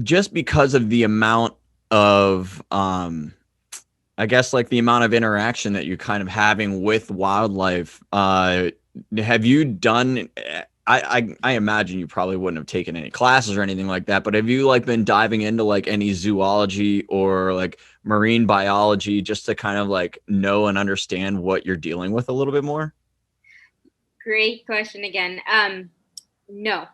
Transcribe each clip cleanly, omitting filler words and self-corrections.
just because of the amount of I guess like the amount of interaction that you're kind of having with wildlife, have you done I imagine you probably wouldn't have taken any classes or anything like that, but have you like been diving into like any zoology or like marine biology just to kind of like know and understand what you're dealing with a little bit more? Great question again. No.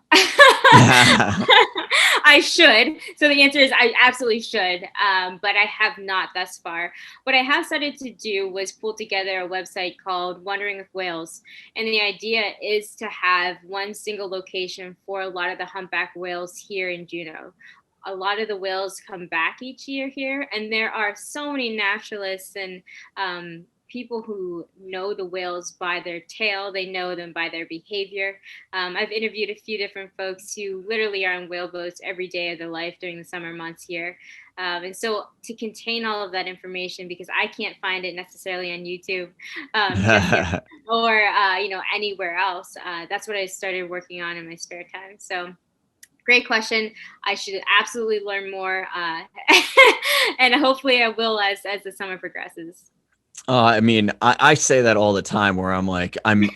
I should. So the answer is I absolutely should, but I have not thus far. What I have started to do was pull together a website called Wondering with Whales. And the idea is to have one single location for a lot of the humpback whales here in Juneau. A lot of the whales come back each year here, and there are so many naturalists and people who know the whales by their tail, they know them by their behavior. I've interviewed a few different folks who literally are on whale boats every day of their life during the summer months here. And so to contain all of that information, because I can't find it necessarily on YouTube just yet, or anywhere else, that's what I started working on in my spare time. So great question. I should absolutely learn more, and hopefully I will as the summer progresses. I mean, I say that all the time where I'm like, I'm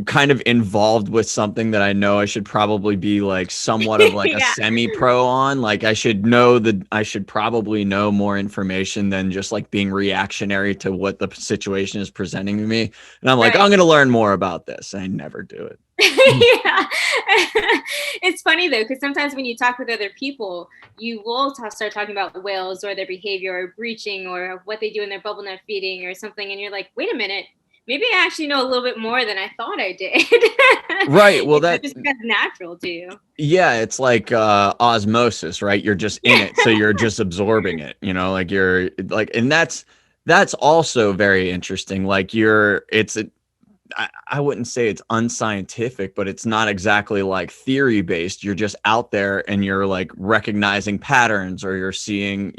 kind of involved with something that I know I should probably be like somewhat of like a Yeah, semi-pro on. Like I should probably know more information than just like being reactionary to what the situation is presenting to me. And I'm like, right. I'm gonna learn more about this. I never do it. Yeah. It's funny though, because sometimes when you talk with other people, you will start talking about whales or their behavior or breaching or what they do in their bubble net feeding or something. And you're like, wait a minute, maybe I actually know a little bit more than I thought I did. Right. Well, that Just because natural to you. yeah, it's like osmosis, right? You're just in it, so you're just absorbing it, like you're like and that's also very interesting. Like I wouldn't say it's unscientific, but it's not exactly like theory based. You're just out there and you're like recognizing patterns or you're seeing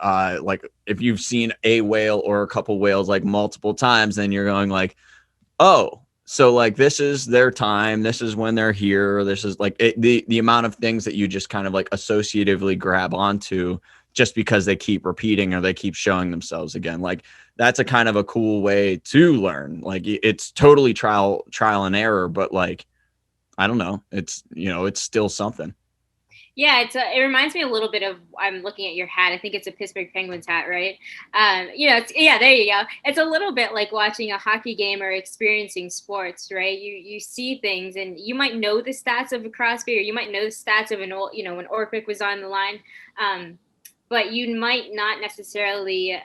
like if you've seen a whale or a couple whales like multiple times, then you're going like, oh, so like this is their time, this is when they're here, this is like the amount of things that you just kind of like associatively grab onto just because they keep repeating or they keep showing themselves again. Like that's a kind of a cool way to learn. Like it's totally trial and error, but like I don't know, it's still something. Yeah, it reminds me a little bit of, I'm looking at your hat. I think it's a Pittsburgh Penguins hat, right? Yeah, there you go. It's a little bit like watching a hockey game or experiencing sports, right? You see things, and you might know the stats of a Crosby, or you might know the stats of an old, when Orpik was on the line, um, but you might not necessarily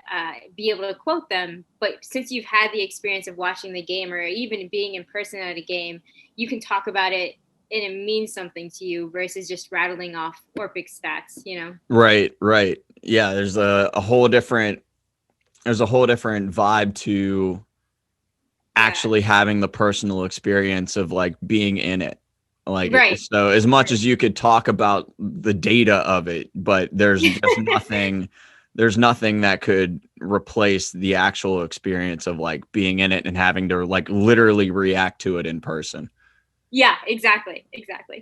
be able to quote them. But since you've had the experience of watching the game, or even being in person at a game, you can talk about it and it means something to you versus just rattling off Orpik stats. Right. Yeah, there's a whole different vibe to Yeah. actually having the personal experience of like being in it. Like, Right. so as much as you could talk about the data of it, but there's nothing that could replace the actual experience of like being in it and having to like literally react to it in person. Yeah, exactly. Exactly.